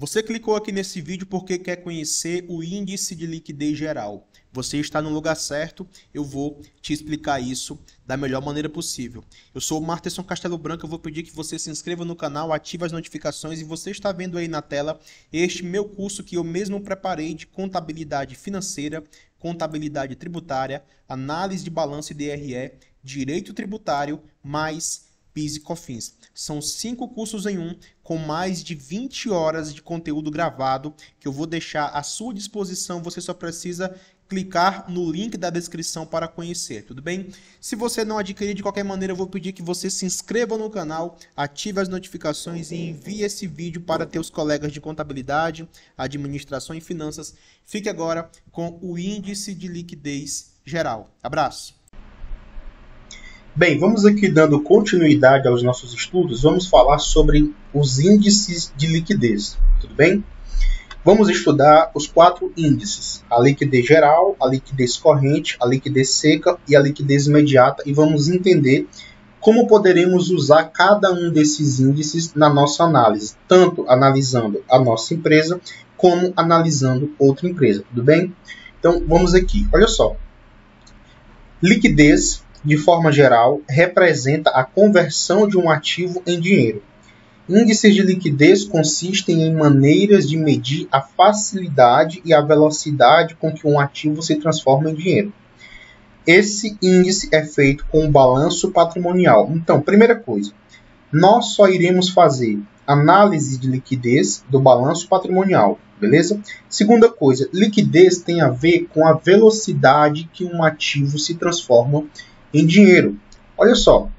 Você clicou aqui nesse vídeo porque quer conhecer o índice de liquidez geral. Você está no lugar certo, eu vou te explicar isso da melhor maneira possível. Eu sou o Marterson Castelo Branco, eu vou pedir que você se inscreva no canal, ative as notificações e você está vendo aí na tela este meu curso que eu mesmo preparei de contabilidade financeira, contabilidade tributária, análise de balanço e DRE, direito tributário, mais PIS e COFINS. São 5 cursos em um, com mais de 20 horas de conteúdo gravado, que eu vou deixar à sua disposição. Você só precisa clicar no link da descrição para conhecer, tudo bem? Se você não adquirir de qualquer maneira, eu vou pedir que você se inscreva no canal, ative as notificações e envie esse vídeo para teus colegas de contabilidade, administração e finanças. Fique agora com o índice de liquidez geral. Abraço! Bem, vamos aqui dando continuidade aos nossos estudos, vamos falar sobre os índices de liquidez, tudo bem? Vamos estudar os 4 índices, a liquidez geral, a liquidez corrente, a liquidez seca e a liquidez imediata, e vamos entender como poderemos usar cada um desses índices na nossa análise, tanto analisando a nossa empresa, como analisando outra empresa, tudo bem? Então, vamos aqui, olha só. Liquidez, de forma geral, representa a conversão de um ativo em dinheiro. Índices de liquidez consistem em maneiras de medir a facilidade e a velocidade com que um ativo se transforma em dinheiro. Esse índice é feito com o balanço patrimonial. Então, primeira coisa, nós só iremos fazer análise de liquidez do balanço patrimonial, beleza? Segunda coisa, liquidez tem a ver com a velocidade que um ativo se transforma em dinheiro. Olha só,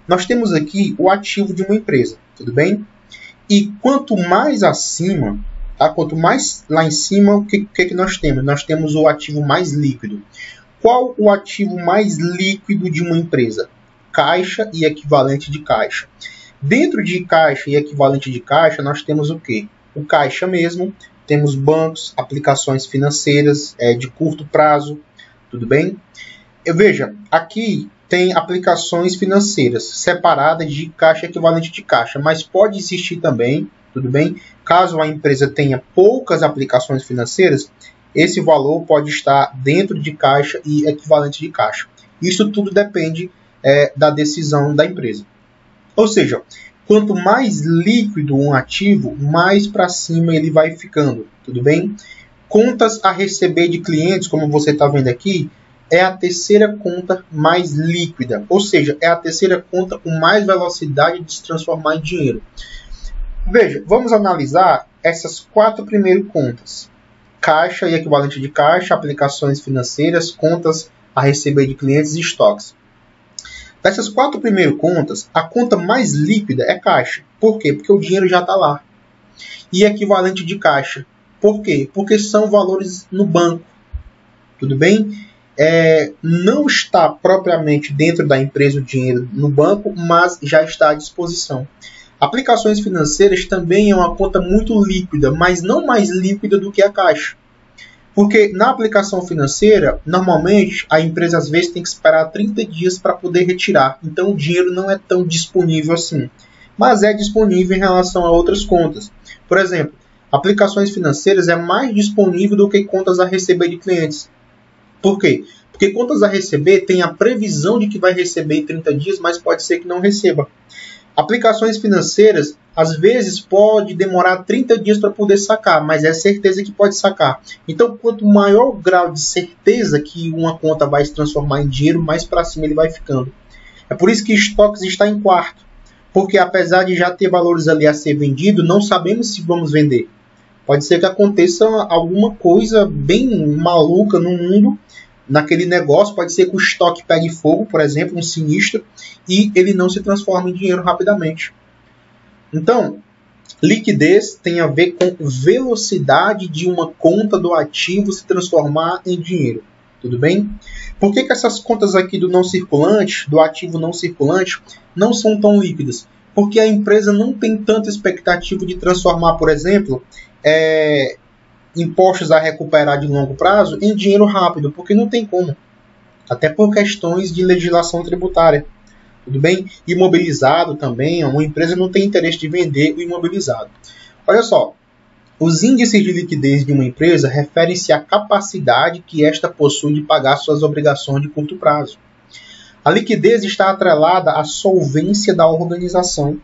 nós temos aqui o ativo de uma empresa, tudo bem? E quanto mais acima, tá? Quanto mais lá em cima, o que nós temos? Nós temos o ativo mais líquido. Qual o ativo mais líquido de uma empresa? Caixa e equivalente de caixa. Dentro de caixa e equivalente de caixa, nós temos o quê? O caixa mesmo, temos bancos, aplicações financeiras de curto prazo, tudo bem? Veja, aqui tem aplicações financeiras separadas de caixa equivalente de caixa, mas pode existir também, tudo bem? Caso a empresa tenha poucas aplicações financeiras, esse valor pode estar dentro de caixa e equivalente de caixa. Isso tudo depende da decisão da empresa. Ou seja, quanto mais líquido um ativo, mais para cima ele vai ficando, tudo bem? Contas a receber de clientes, como você está vendo aqui, é a terceira conta mais líquida, ou seja, é a terceira conta com mais velocidade de se transformar em dinheiro. Veja, vamos analisar essas 4 primeiras contas. Caixa e equivalente de caixa, aplicações financeiras, contas a receber de clientes e estoques. Dessas 4 primeiras contas, a conta mais líquida é caixa. Por quê? Porque o dinheiro já está lá. E equivalente de caixa. Por quê? Porque são valores no banco. Tudo bem? Não está propriamente dentro da empresa o dinheiro no banco, mas já está à disposição. Aplicações financeiras também é uma conta muito líquida, mas não mais líquida do que a caixa. Porque na aplicação financeira, normalmente, a empresa às vezes tem que esperar 30 dias para poder retirar. Então o dinheiro não é tão disponível assim. Mas é disponível em relação a outras contas. Por exemplo, aplicações financeiras é mais disponível do que contas a receber de clientes. Por quê? Porque contas a receber tem a previsão de que vai receber em 30 dias, mas pode ser que não receba. Aplicações financeiras, às vezes, pode demorar 30 dias para poder sacar, mas é certeza que pode sacar. Então, quanto maior o grau de certeza que uma conta vai se transformar em dinheiro, mais para cima ele vai ficando. É por isso que estoques está em quarto. Porque apesar de já ter valores ali a ser vendido, não sabemos se vamos vender. Pode ser que aconteça alguma coisa bem maluca no mundo, naquele negócio. Pode ser que o estoque pegue fogo, por exemplo, um sinistro, e ele não se transforma em dinheiro rapidamente. Então, liquidez tem a ver com velocidade de uma conta do ativo se transformar em dinheiro. Tudo bem? Por que essas contas aqui do não circulante, do ativo não circulante, não são tão líquidas? Porque a empresa não tem tanta expectativa de transformar, por exemplo, impostos a recuperar de longo prazo em dinheiro rápido, porque não tem como. Até por questões de legislação tributária. Tudo bem? Imobilizado também, uma empresa não tem interesse de vender o imobilizado. Olha só, Os índices de liquidez de uma empresa referem-se à capacidade que esta possui de pagar suas obrigações de curto prazo. A liquidez está atrelada à solvência da organização,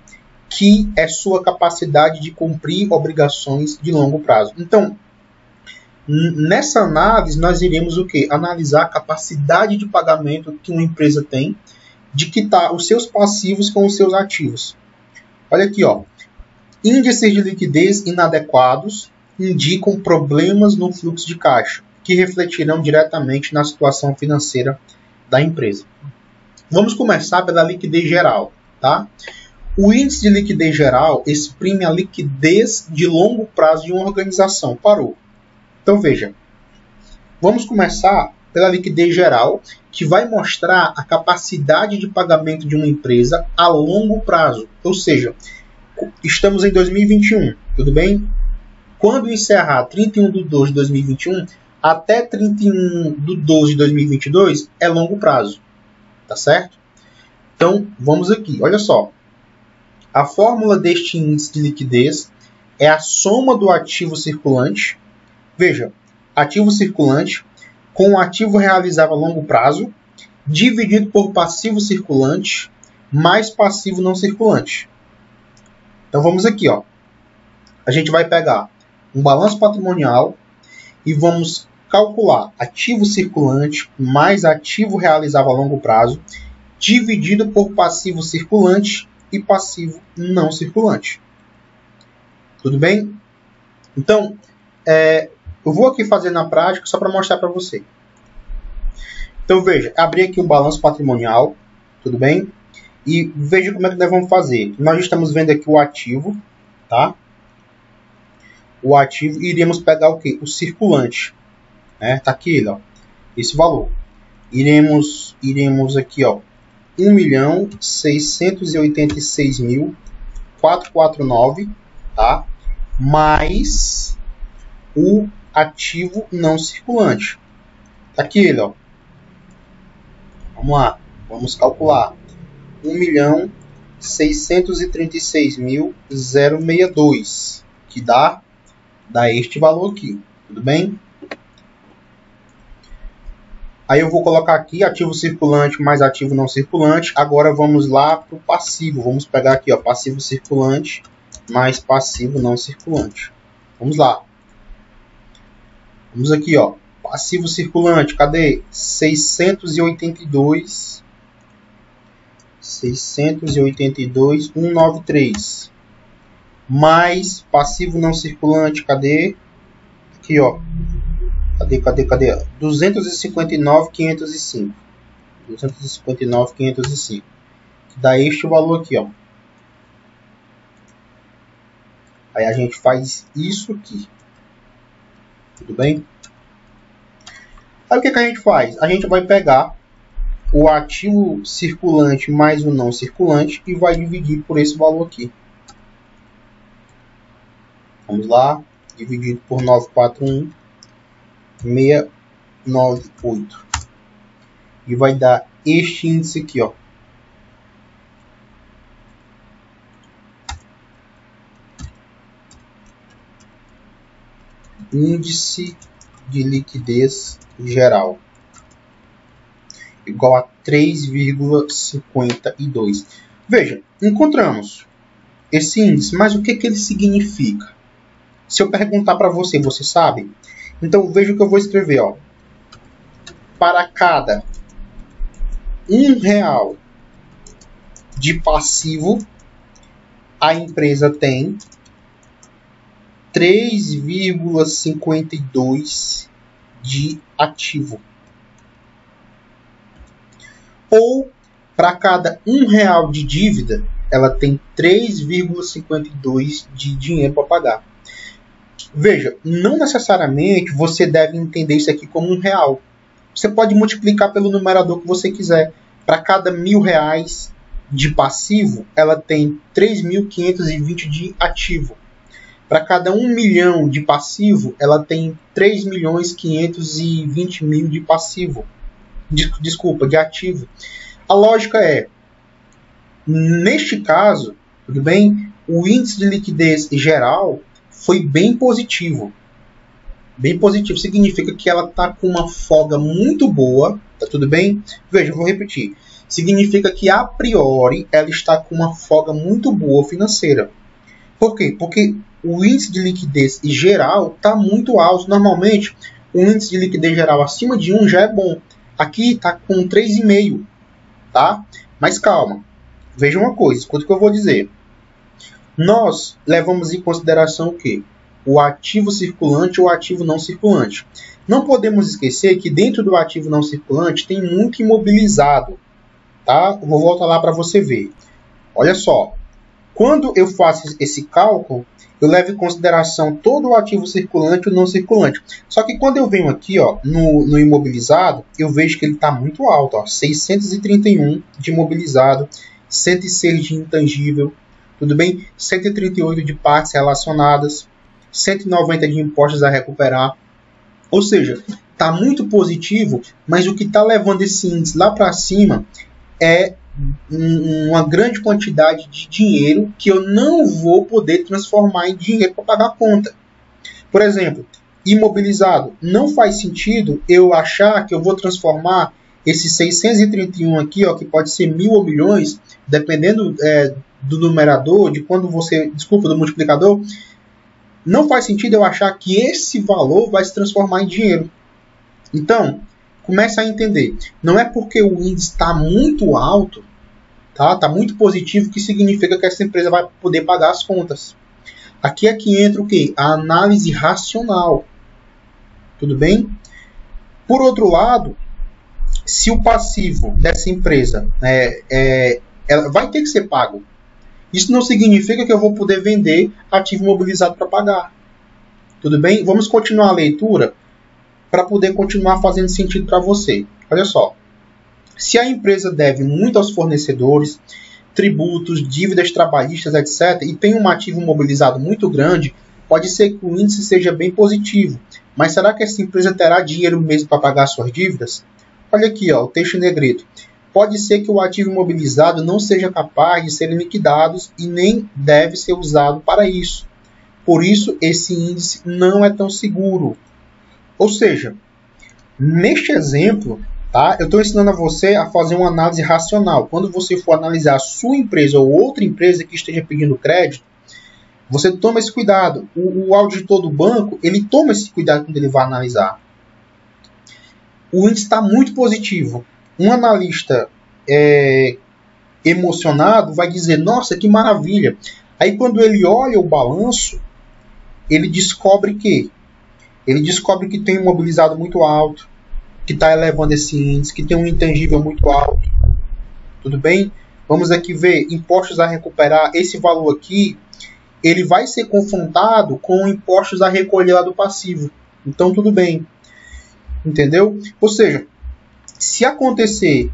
que é sua capacidade de cumprir obrigações de longo prazo. Então, nessa análise, nós iremos o quê? Analisar a capacidade de pagamento que uma empresa tem de quitar os seus passivos com os seus ativos. Olha aqui, ó. Índices de liquidez inadequados indicam problemas no fluxo de caixa, que refletirão diretamente na situação financeira da empresa. Vamos começar pela liquidez geral, tá? O índice de liquidez geral exprime a liquidez de longo prazo de uma organização. Parou. Então veja, vamos começar pela liquidez geral, que vai mostrar a capacidade de pagamento de uma empresa a longo prazo. Ou seja, estamos em 2021, tudo bem? Quando encerrar 31 de 2 de 2021, até 31 de 12 de 2022 é longo prazo, tá certo? Então, vamos aqui, olha só. A fórmula deste índice de liquidez é a soma do ativo circulante. Veja, ativo circulante com o ativo realizável a longo prazo, dividido por passivo circulante, mais passivo não circulante. Então vamos aqui, ó. A gente vai pegar um balanço patrimonial e vamos calcular ativo circulante mais ativo realizável a longo prazo, dividido por passivo circulante e passivo não circulante. Tudo bem? Então, eu vou aqui fazer na prática só para mostrar para você. Então veja, abri aqui um balanço patrimonial, tudo bem? E veja como é que nós vamos fazer. Nós estamos vendo aqui o ativo, tá? O ativo, e iremos pegar o quê? O circulante, né? Tá aqui, ó, esse valor. Iremos aqui, ó, 1.686.449, tá? Mais o ativo não circulante. Tá aqui ele, ó. Vamos lá, vamos calcular. 1.636.062, que dá este valor aqui, tudo bem? Aí eu vou colocar aqui ativo circulante mais ativo não circulante. Agora vamos lá para o passivo. Vamos pegar aqui, ó, passivo circulante mais passivo não circulante. Vamos lá. Vamos aqui, ó. Passivo circulante, cadê? 682.193. Mais passivo não circulante, cadê? Aqui, ó. Cadê? 259.505. 259.505. Que dá este valor aqui, ó. Aí a gente faz isso aqui. Tudo bem? Aí o que a gente faz? A gente vai pegar o ativo circulante mais o não circulante e vai dividir por esse valor aqui. Vamos lá. Dividido por 941.698. E vai dar este índice aqui, ó. Índice de liquidez geral igual a 3,52. Veja, encontramos esse índice, mas o que ele significa? Se eu perguntar para você, você sabe? Então veja o que eu vou escrever, ó. Para cada R$1 de passivo, a empresa tem 3,52 de ativo. Ou, para cada R$1 de dívida, ela tem 3,52 de dinheiro para pagar. Veja, não necessariamente você deve entender isso aqui como R$1. Você pode multiplicar pelo numerador que você quiser. Para cada R$1.000 de passivo, ela tem 3.520 de ativo. Para cada 1 milhão de passivo, ela tem 3.520.000 de passivo. Desculpa, de ativo. A lógica é, neste caso, tudo bem? O índice de liquidez geral foi bem positivo. Bem positivo significa que ela está com uma folga muito boa, tá tudo bem? Veja, eu vou repetir. Significa que a priori ela está com uma folga muito boa financeira. Por quê? Porque o índice de liquidez geral está muito alto. Normalmente, o índice de liquidez geral acima de 1 já é bom. Aqui está com 3,5, tá? Mas calma. Veja uma coisa, escuta o que eu vou dizer. Nós levamos em consideração o quê? O ativo circulante ou o ativo não circulante. Não podemos esquecer que dentro do ativo não circulante tem muito imobilizado. Tá? Vou voltar lá para você ver. Olha só. Quando eu faço esse cálculo, eu levo em consideração todo o ativo circulante e o não circulante. Só que quando eu venho aqui ó, no imobilizado, eu vejo que ele está muito alto. Ó, 631 de imobilizado, 106 de intangível, tudo bem? 138 de partes relacionadas, 190 de impostos a recuperar. Ou seja, está muito positivo, mas o que está levando esse índice lá para cima é uma grande quantidade de dinheiro que eu não vou poder transformar em dinheiro para pagar a conta. Por exemplo, imobilizado. Não faz sentido eu achar que eu vou transformar esse 631 aqui, ó, que pode ser 1.000 ou milhões, dependendo do numerador, de quando você... Desculpa, do multiplicador. Não faz sentido eu achar que esse valor vai se transformar em dinheiro. Então, comece a entender. Não é porque o índice está muito alto, tá? Está muito positivo, que significa que essa empresa vai poder pagar as contas. Aqui é que entra o quê? A análise racional. Tudo bem? Por outro lado, se o passivo dessa empresa ela vai ter que ser pago, isso não significa que eu vou poder vender ativo imobilizado para pagar. Tudo bem? Vamos continuar a leitura para poder continuar fazendo sentido para você. Olha só. Se a empresa deve muito aos fornecedores, tributos, dívidas trabalhistas, etc., e tem um ativo imobilizado muito grande, pode ser que o índice seja bem positivo. Mas será que essa empresa terá dinheiro mesmo para pagar suas dívidas? Olha aqui, ó, o texto em negrito. Pode ser que o ativo imobilizado não seja capaz de serem liquidados e nem deve ser usado para isso. Por isso, esse índice não é tão seguro. Ou seja, neste exemplo, tá, eu estou ensinando a você a fazer uma análise racional. Quando você for analisar a sua empresa ou outra empresa que esteja pedindo crédito, você toma esse cuidado. O auditor do banco, ele toma esse cuidado quando ele vai analisar. O índice está muito positivo. Um analista emocionado vai dizer, nossa, que maravilha. Aí quando ele olha o balanço, ele descobre que tem um imobilizado muito alto, que está elevando esse índice, que tem um intangível muito alto. Tudo bem? Vamos aqui ver impostos a recuperar. Esse valor aqui, ele vai ser confrontado com impostos a recolher lá do passivo. Então tudo bem. Entendeu? Ou seja, se acontecer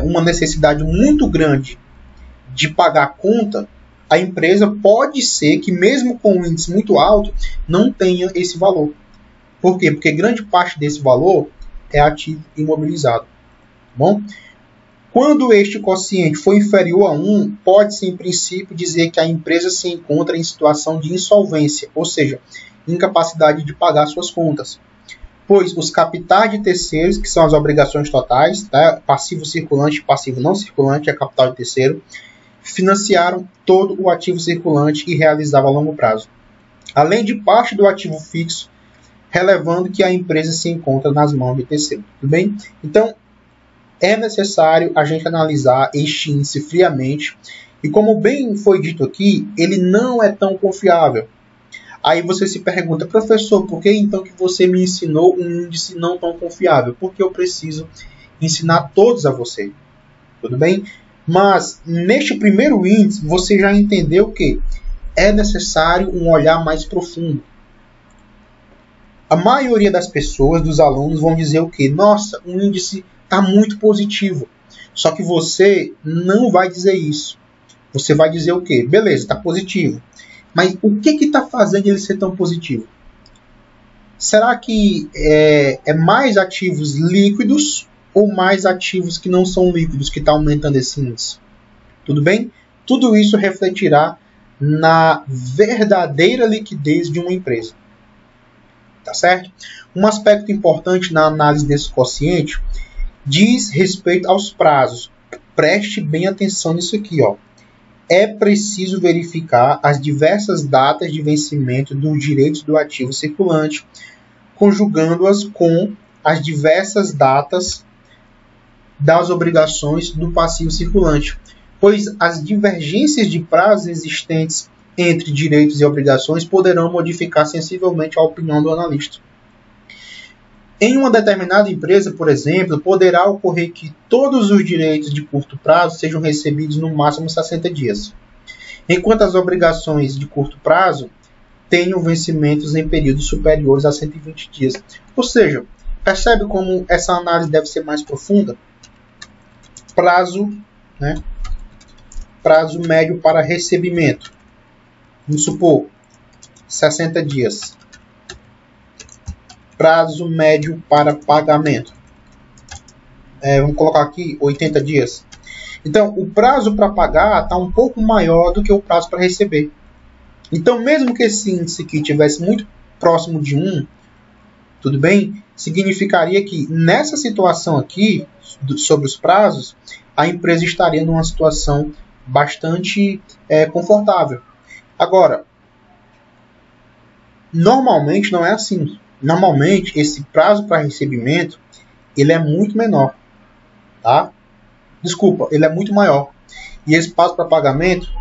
uma necessidade muito grande de pagar a conta, a empresa pode ser que, mesmo com um índice muito alto, não tenha esse valor. Por quê? Porque grande parte desse valor é ativo imobilizado. Bom? Quando este quociente for inferior a 1, pode-se, em princípio, dizer que a empresa se encontra em situação de insolvência, ou seja, incapacidade de pagar suas contas. Pois os capitais de terceiros, que são as obrigações totais, tá? Passivo circulante e passivo não circulante, é capital de terceiro, financiaram todo o ativo circulante e realizavam a longo prazo, além de parte do ativo fixo, relevando que a empresa se encontra nas mãos de terceiro. Tudo bem? Então, é necessário a gente analisar este índice friamente, e como bem foi dito aqui, ele não é tão confiável. Aí você se pergunta, professor, por que então que você me ensinou um índice não tão confiável? Porque eu preciso ensinar todos a você. Tudo bem? Mas neste primeiro índice, você já entendeu que é necessário um olhar mais profundo. A maioria das pessoas, dos alunos, vão dizer o quê? Nossa, o índice está muito positivo. Só que você não vai dizer isso. Você vai dizer o quê? Beleza, está positivo. Mas o que está fazendo ele ser tão positivo? Será que é mais ativos líquidos ou mais ativos que não são líquidos que está aumentando esse índice? Tudo bem? Tudo isso refletirá na verdadeira liquidez de uma empresa. Tá certo? Um aspecto importante na análise desse quociente diz respeito aos prazos. Preste bem atenção nisso aqui, ó. É preciso verificar as diversas datas de vencimento dos direitos do ativo circulante, conjugando-as com as diversas datas das obrigações do passivo circulante, pois as divergências de prazos existentes entre direitos e obrigações poderão modificar sensivelmente a opinião do analista. Em uma determinada empresa, por exemplo, poderá ocorrer que todos os direitos de curto prazo sejam recebidos no máximo 60 dias, enquanto as obrigações de curto prazo tenham vencimentos em períodos superiores a 120 dias. Ou seja, percebe como essa análise deve ser mais profunda? Prazo, né? Prazo médio para recebimento. Vamos supor, 60 dias. Prazo médio para pagamento. Vamos colocar aqui 80 dias. Então, o prazo para pagar está um pouco maior do que o prazo para receber. Então, mesmo que esse índice aqui estivesse muito próximo de 1, tudo bem? Significaria que nessa situação aqui, sobre os prazos, a empresa estaria numa situação bastante confortável. Agora, normalmente não é assim. Normalmente, esse prazo para recebimento, ele é muito menor, tá? Desculpa, ele é muito maior. E esse prazo para pagamento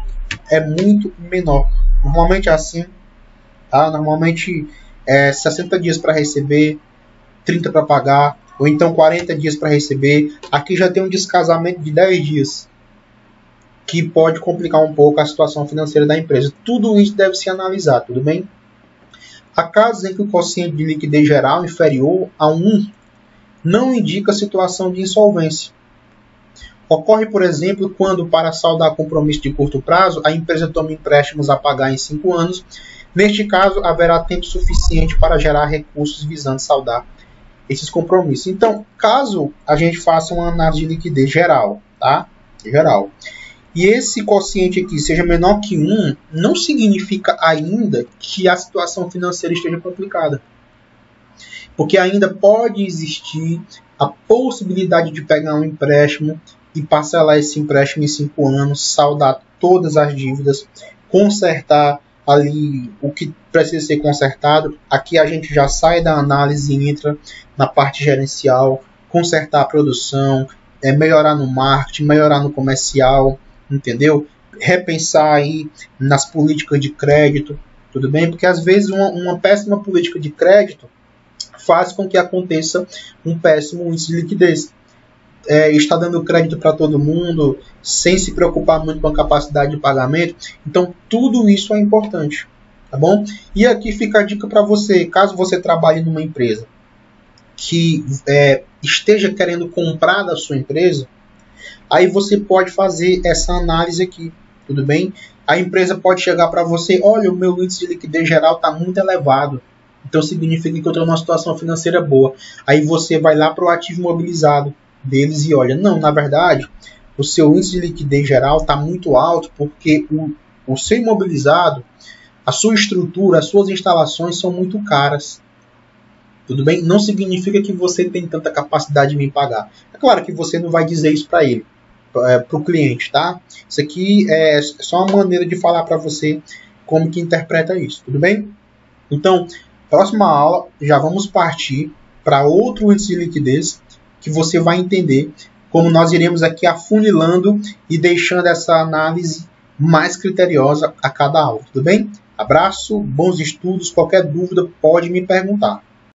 é muito menor. Normalmente é assim, tá? Normalmente é 60 dias para receber, 30 para pagar, ou então 40 dias para receber. Aqui já tem um descasamento de 10 dias, que pode complicar um pouco a situação financeira da empresa. Tudo isso deve ser analisado, tudo bem? Há casos em que o quociente de liquidez geral inferior a 1 não indica situação de insolvência. Ocorre, por exemplo, quando, para saldar compromisso de curto prazo, a empresa toma empréstimos a pagar em 5 anos. Neste caso, haverá tempo suficiente para gerar recursos visando saldar esses compromissos. Então, caso a gente faça uma análise de liquidez geral, tá? Geral. E esse quociente aqui seja menor que 1, não significa ainda que a situação financeira esteja complicada. Porque ainda pode existir a possibilidade de pegar um empréstimo e parcelar esse empréstimo em 5 anos, saldar todas as dívidas, consertar ali o que precisa ser consertado. Aqui a gente já sai da análise e entra na parte gerencial, consertar a produção, melhorar no marketing, melhorar no comercial, entendeu? Repensar aí nas políticas de crédito, tudo bem? Porque às vezes uma péssima política de crédito faz com que aconteça um péssimo índice de liquidez. Está dando crédito para todo mundo, sem se preocupar muito com a capacidade de pagamento. Então, tudo isso é importante, tá bom? E aqui fica a dica para você, caso você trabalhe numa empresa que esteja querendo comprar da sua empresa, aí você pode fazer essa análise aqui, tudo bem? A empresa pode chegar para você, olha, o meu índice de liquidez geral está muito elevado, então significa que eu estou numa situação financeira boa. Aí você vai lá para o ativo imobilizado deles e olha, não, na verdade, o seu índice de liquidez geral está muito alto porque o seu imobilizado, a sua estrutura, as suas instalações são muito caras. Tudo bem? Não significa que você tem tanta capacidade de me pagar. É claro que você não vai dizer isso para ele, para o cliente, tá? Isso aqui é só uma maneira de falar para você como que interpreta isso, tudo bem? Então, próxima aula, já vamos partir para outro índice de liquidez, que você vai entender como nós iremos aqui afunilando e deixando essa análise mais criteriosa a cada aula, tudo bem? Abraço, bons estudos, qualquer dúvida pode me perguntar.